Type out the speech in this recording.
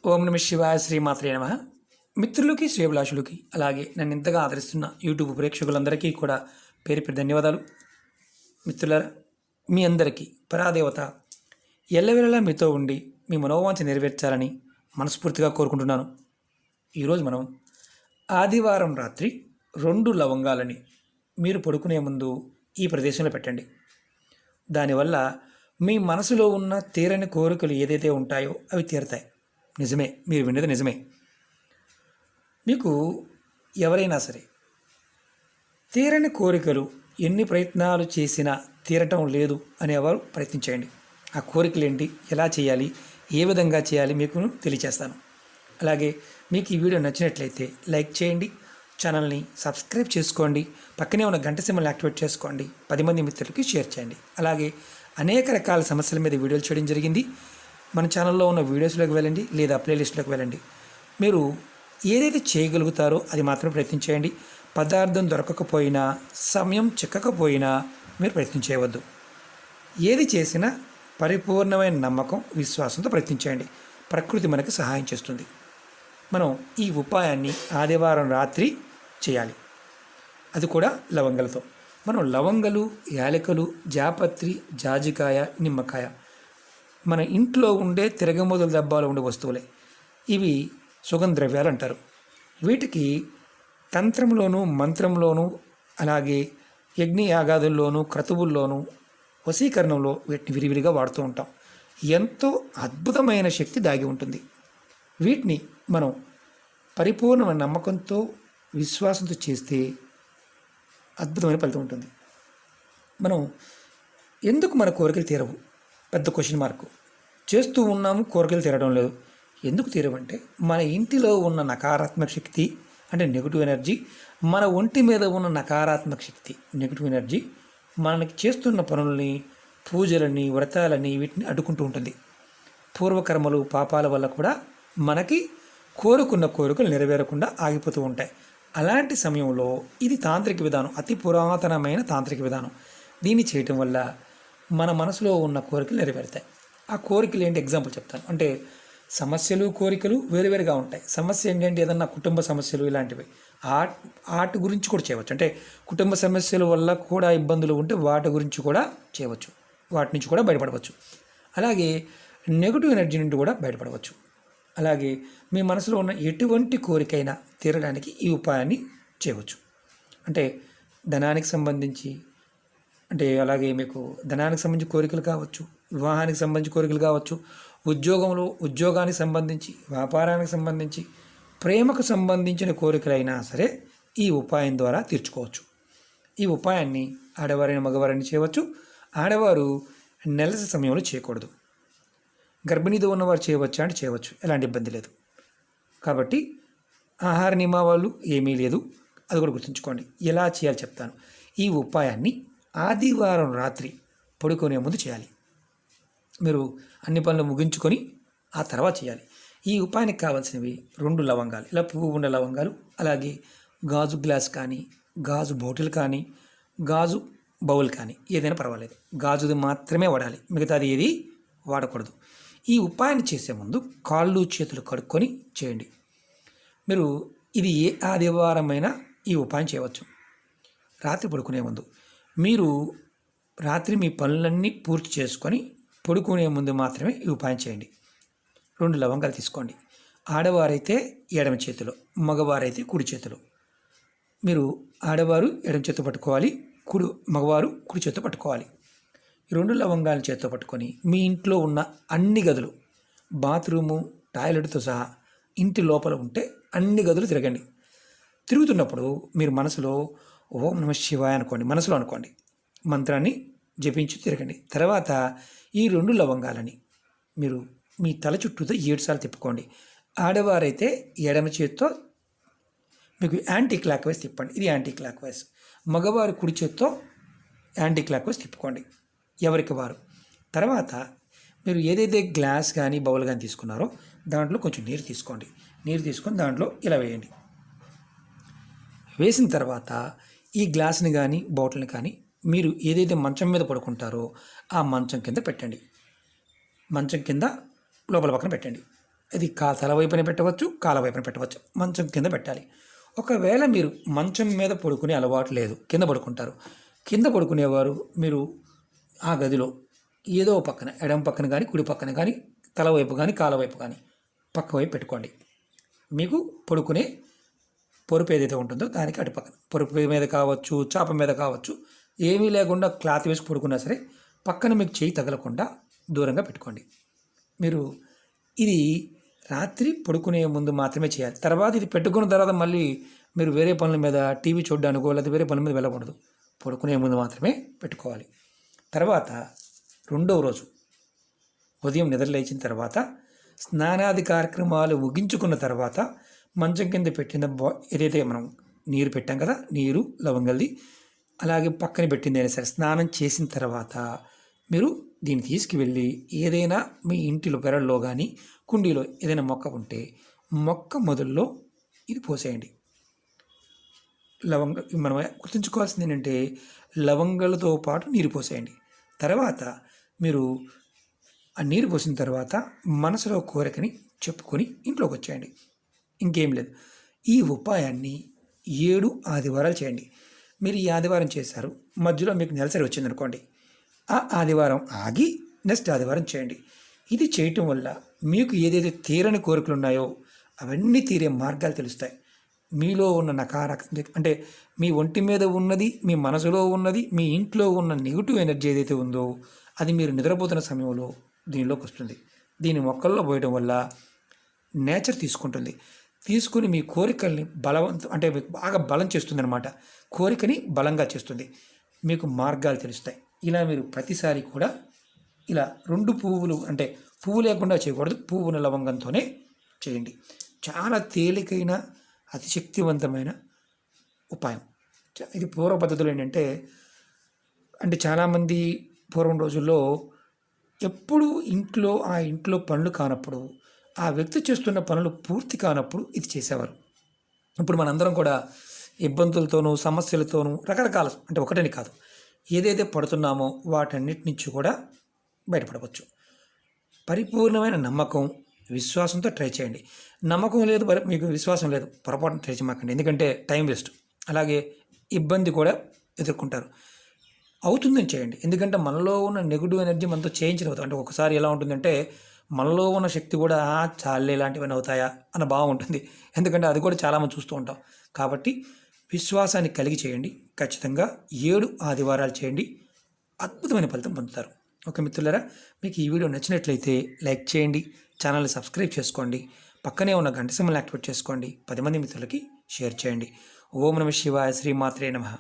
ఓం నమ శివాయ శ్రీమాత్రే నమ. మిత్రులకి శ్రేభిలాషులకి అలాగే నన్ను ఇంతగా ఆదరిస్తున్న యూట్యూబ్ ప్రేక్షకులందరికీ కూడా పేరు పేరు ధన్యవాదాలు. మిత్రులారా, మీ అందరికీ పరాదేవత ఎల్లవేళలా మీతో ఉండి మీ మనోవాంఛ నెరవేర్చాలని మనస్ఫూర్తిగా కోరుకుంటున్నాను. ఈరోజు మనం ఆదివారం రాత్రి 2 లవంగాలని మీరు పడుకునే ముందు ఈ ప్రదేశంలో పెట్టండి. దానివల్ల మీ మనసులో ఉన్న తీరని కోరికలు ఏదైతే ఉంటాయో అవి తీరతాయి. నిజమే, మీరు విన్నది నిజమే. మీకు ఎవరైనా సరే తీరని కోరికలు ఎన్ని ప్రయత్నాలు చేసినా తీరటం లేదు అనేవారు ప్రయత్నించేయండి. ఆ కోరికలు ఏంటి, ఎలా చేయాలి, ఏ విధంగా చేయాలి మీకు తెలియచేస్తాను. అలాగే మీకు ఈ వీడియో నచ్చినట్లయితే లైక్ చేయండి, ఛానల్ని సబ్స్క్రైబ్ చేసుకోండి, పక్కనే ఉన్న గంట సింబల్ని యాక్టివేట్ చేసుకోండి, 10 మంది మిత్రులకి షేర్ చేయండి. అలాగే అనేక రకాల సమస్యల మీద వీడియోలు చేయడం జరిగింది. మన ఛానల్లో ఉన్న వీడియోస్లోకి వెళ్ళండి లేదా ప్లేలిస్ట్లోకి వెళ్ళండి. మీరు ఏదైతే చేయగలుగుతారో అది మాత్రం ప్రయత్నించేయండి. పదార్థం దొరకకపోయినా, సమయం చిక్కకపోయినా మీరు ప్రయత్నం చేయవద్దు. ఏది చేసినా పరిపూర్ణమైన నమ్మకం, విశ్వాసంతో ప్రయత్నించేయండి. ప్రకృతి మనకు సహాయం చేస్తుంది. మనం ఈ ఉపాయాన్ని ఆదివారం రాత్రి చేయాలి, అది కూడా లవంగలతో. మనం లవంగలు, యాలకులు, జాపత్రి, జాజికాయ, నిమ్మకాయ మన ఇంట్లో ఉండే తిరగమోదుల డబ్బాలో ఉండే వస్తువులే. ఇవి సుగంధ ద్రవ్యాలు అంటారు. వీటికి తంత్రంలోనూ, మంత్రంలోనూ, అలాగే యజ్ఞయాగాదుల్లోనూ, క్రతువుల్లోనూ, వశీకరణంలో వీటిని విరివిరిగా వాడుతూ ఉంటాం. ఎంతో అద్భుతమైన శక్తి దాగి ఉంటుంది. వీటిని మనం పరిపూర్ణమైన నమ్మకంతో, విశ్వాసంతో చేస్తే అద్భుతమైన ఫలితం ఉంటుంది. మనం ఎందుకు మన కోరికలు తీరవు? పెద్ద క్వశ్చన్ మార్క్. చేస్తూ ఉన్నాము, కోరికలు తీరడం లేదు. ఎందుకు తీరవంటే మన ఇంటిలో ఉన్న నకారాత్మక శక్తి, అంటే నెగిటివ్ ఎనర్జీ, మన ఒంటి మీద ఉన్న నకారాత్మక శక్తి, నెగిటివ్ ఎనర్జీ మనకి చేస్తున్న పనులని, పూజలని, వ్రతాలని వీటిని అడ్డుకుంటూ ఉంటుంది. పూర్వకర్మలు, పాపాల వల్ల కూడా మనకి కోరుకున్న కోరికలు నెరవేరకుండా ఆగిపోతూ ఉంటాయి. అలాంటి సమయంలో ఇది తాంత్రిక విధానం, అతి పురాతనమైన తాంత్రిక విధానం. దీన్ని చేయటం వల్ల మన మనసులో ఉన్న కోరికలు నెరవేరుతాయి. ఆ కోరికలు ఏంటి, ఎగ్జాంపుల్ చెప్తాను. అంటే సమస్యలు, కోరికలు వేరువేరుగా ఉంటాయి. సమస్య ఏంటంటే ఏదన్నా కుటుంబ సమస్యలు ఇలాంటివి, వాటి గురించి కూడా చేయవచ్చు. అంటే కుటుంబ సమస్యల వల్ల కూడా ఇబ్బందులు ఉంటే వాటి గురించి కూడా చేయవచ్చు, వాటి నుంచి కూడా బయటపడవచ్చు. అలాగే నెగిటివ్ ఎనర్జీ నుండి కూడా బయటపడవచ్చు. అలాగే మీ మనసులో ఉన్న ఎటువంటి కోరికైనా తీరడానికి ఈ ఉపాయాన్ని చేయవచ్చు. అంటే ధనానికి సంబంధించి, అంటే అలాగే మీకు ధనానికి సంబంధించి కోరికలు కావచ్చు, వివాహానికి సంబంధించి కోరికలు కావచ్చు, ఉద్యోగానికి సంబంధించి, వ్యాపారానికి సంబంధించి, ప్రేమకు సంబంధించిన కోరికలైనా సరే ఈ ఉపాయం ద్వారా తీర్చుకోవచ్చు. ఈ ఉపాయాన్ని ఆడవారైన మగవారైనా చేయవచ్చు. ఆడవారు నెలసరి సమయంలో చేయకూడదు. గర్భిణీతో ఉన్నవారు చేయవచ్చా అంటే చేయవచ్చు, ఎలాంటి ఇబ్బంది లేదు. కాబట్టి ఆహార నియమాలు ఏమీ లేదు, అది కూడా గుర్తుంచుకోండి. ఎలా చేయాలి చెప్తాను. ఈ ఉపాయాన్ని ఆదివారం రాత్రి పడుకునే ముందు చేయాలి. మీరు అన్ని పనులు ముగించుకొని ఆ తర్వాత చేయాలి. ఈ ఉపాయానికి కావాల్సినవి 2 లవంగాలు, ఇలా పువ్వు ఉన్న లవంగాలు, అలాగే గాజు గ్లాస్ కానీ, గాజు బాటిల్ కానీ, గాజు బౌల్ కానీ ఏదైనా పర్వాలేదు. గాజుది మాత్రమే వాడాలి, మిగతాది ఏది వాడకూడదు. ఈ ఉపాయాన్ని చేసే ముందు కాళ్ళు చేతులు కడుక్కొని చేయండి. మీరు ఇది ఏ ఆదివారమైనా ఈ ఉపాయం చేయవచ్చు. రాత్రి పడుకునే ముందు మీరు రాత్రి మీ పనులన్నీ పూర్తి చేసుకొని పడుకునే ముందు మాత్రమే ఈ ఉపాయం చేయండి. 2 లవంగాలు తీసుకోండి. ఆడవారైతే ఎడమ చేతిలో, మగవారైతే కుడి చేతిలో. మీరు ఆడవారు ఎడమ చేతితో పట్టుకోవాలి, మగవారు కుడి చేతితో పట్టుకోవాలి. ఈ 2 లవంగాలను చేతితో పట్టుకొని మీ ఇంట్లో ఉన్న అన్ని గదులు, బాత్రూము, టాయిలెట్తో సహా ఇంటి లోపల ఉంటే అన్ని గదులు తిరగండి. తిరుగుతున్నప్పుడు మీరు మనసులో ఓం నమ శివాయ అనుకోండి, మనసులో అనుకోండి, మంత్రాన్ని జపించి తిరగండి. తర్వాత ఈ 2 లవంగాలని మీరు మీ తల చుట్టూతో 7 సార్లు తిప్పుకోండి. ఆడవారైతే ఎడమ చేతితో మీకు యాంటీ క్లాక్ వైజ్ తిప్పండి, ఇది యాంటీ క్లాక్ వైజ్. మగవారు కుడి చేతితో యాంటీ క్లాక్ వైజ్ తిప్పుకోండి, ఎవరికి వారు. తర్వాత మీరు ఏదైతే గ్లాస్ కానీ బౌల్ కానీ తీసుకున్నారో దాంట్లో కొంచెం నీరు తీసుకోండి. నీరు తీసుకొని దాంట్లో ఇలా వేయండి. వేసిన తర్వాత ఈ గ్లాస్ని కానీ బాటిల్ని కానీ మీరు ఏదైతే మంచం మీద పడుకుంటారో ఆ మంచం కింద పెట్టండి. మంచం కింద లోపల పక్కన పెట్టండి. ఇది తల వైపున పెట్టవచ్చు, కాల వైపున పెట్టవచ్చు. మంచం కింద పెట్టాలి. ఒకవేళ మీరు మంచం మీద పడుకునే అలవాటు లేదు, కింద పడుకుంటారు. కింద పడుకునేవారు మీరు ఆ గదిలో ఏదో పక్కన, ఎడమ పక్కన కానీ కుడి పక్కన కానీ, తల వైపు కానీ కాల వైపు కానీ పక్క వైపు పెట్టుకోండి. మీకు పడుకునే పొరుపు ఏదైతే ఉంటుందో దానికి అటు పక్కన, పొరుపు మీద కావచ్చు, చాప మీద కావచ్చు, ఏమీ లేకుండా క్లాత్ వేసి పడుకున్నా సరే పక్కన మీకు చేయి తగలకుండా దూరంగా పెట్టుకోండి. మీరు ఇది రాత్రి పడుకునే ముందు మాత్రమే చేయాలి. తర్వాత ఇది పెట్టుకున్న తర్వాత మళ్ళీ మీరు వేరే పనుల మీద, టీవీ చూడడానికో లేదా వేరే పనుల మీద వెళ్ళకూడదు. పడుకునే ముందు మాత్రమే పెట్టుకోవాలి. తర్వాత రెండవ రోజు ఉదయం నిద్ర లేచిన తర్వాత స్నానాది కార్యక్రమాలు ముగించుకున్న తర్వాత మంచం కింద పెట్టిన ఏదైతే మనం నీరు పెట్టాం కదా, నీరు లవంగల్ది, అలాగే పక్కన పెట్టింది అయినా సరే స్నానం చేసిన తర్వాత మీరు దీన్ని తీసుకువెళ్ళి ఏదైనా మీ ఇంటిలో పెరల్లో కానీ కుండీలో ఏదైనా మొక్క ఉంటే మొక్క మొదల్లో ఇది పోసేయండి. మనం గుర్తుంచుకోవాల్సింది ఏంటంటే లవంగాలతో పాటు నీరు పోసేయండి. తర్వాత మీరు ఆ నీరు పోసిన తర్వాత మనసులో కోరికని చెప్పుకొని ఇంట్లోకి వచ్చేయండి. ఇంకేం లేదు. ఈ ఉపాయాన్ని 7 ఆదివారాలు చేయండి. మీరు ఈ ఆదివారం చేశారు, మధ్యలో మీకు నెలసరి వచ్చిందనుకోండి, ఆ ఆదివారం ఆగి నెక్స్ట్ ఆదివారం చేయండి. ఇది చేయటం వల్ల మీకు ఏదైతే తీరని కోరికలు ఉన్నాయో అవన్నీ తీరే మార్గాలు తెలుస్తాయి. మీలో ఉన్న నకారాత్మక అంటే మీ ఒంటి మీద ఉన్నది, మీ మనసులో ఉన్నది, మీ ఇంట్లో ఉన్న నెగిటివ్ ఎనర్జీ ఏదైతే ఉందో అది మీరు నిద్రపోతున్న సమయంలో దీనిలోకి వస్తుంది. దీని మొక్కల్లో పోయడం వల్ల నేచర్ తీసుకుంటుంది. తీసుకుని మీ కోరికల్ని అంటే మీకు బాగా బలం చేస్తుంది అనమాట. కోరికని బలంగా చేస్తుంది. మీకు మార్గాలు తెలుస్తాయి. ఇలా మీరు ప్రతిసారి కూడా ఇలా 2 పువ్వులు, అంటే పువ్వు లేకుండా చేయకూడదు, పువ్వున లవంగంతోనే చేయండి. చాలా తేలికైన అతి శక్తివంతమైన ఉపాయం. ఇది పూర్వ పద్ధతులు ఏంటంటే, చాలామంది పూర్వం రోజుల్లో ఎప్పుడు ఆ ఇంట్లో పనులు కానప్పుడు, ఆ వ్యక్తి చేస్తున్న పనులు పూర్తి కానప్పుడు ఇది చేసేవారు. ఇప్పుడు మనందరం కూడా ఇబ్బందులతోనూ సమస్యలతోనూ రకరకాల, ఒకటని కాదు, ఏదైతే పడుతున్నామో వాటన్నిటి నుంచి కూడా బయటపడవచ్చు. పరిపూర్ణమైన నమ్మకం, విశ్వాసంతో ట్రై చేయండి. నమ్మకం లేదు, మీకు విశ్వాసం లేదు, పొరపాటున ట్రై చేయమాకండి. ఎందుకంటే టైం వేస్ట్, అలాగే ఇబ్బంది కూడా ఎదుర్కొంటారు. అవుతుందని చేయండి. ఎందుకంటే మనలో ఉన్న నెగిటివ్ ఎనర్జీ మనతో చేయించలేదు. ఒకసారి ఎలా ఉంటుందంటే మనలో ఉన్న శక్తి కూడా చాలే ఇలాంటివన్నీ అవుతాయా అన్న భావం ఉంటుంది. ఎందుకంటే అది కూడా చాలామంది చూస్తూ ఉంటాం. కాబట్టి విశ్వాసాన్ని కలిగి చేయండి. ఖచ్చితంగా 7 ఆదివారాలు చేయండి. అద్భుతమైన ఫలితం పొందుతారు. ఓకే మిత్రులారా, మీకు ఈ వీడియో నచ్చినట్లయితే లైక్ చేయండి, ఛానల్ని సబ్స్క్రైబ్ చేసుకోండి, పక్కనే ఉన్న గంట సింబల్ని యాక్టివేట్ చేసుకోండి, 10 మంది మిత్రులకి షేర్ చేయండి. ఓం నమః శివాయ, శ్రీమాత్రే నమః.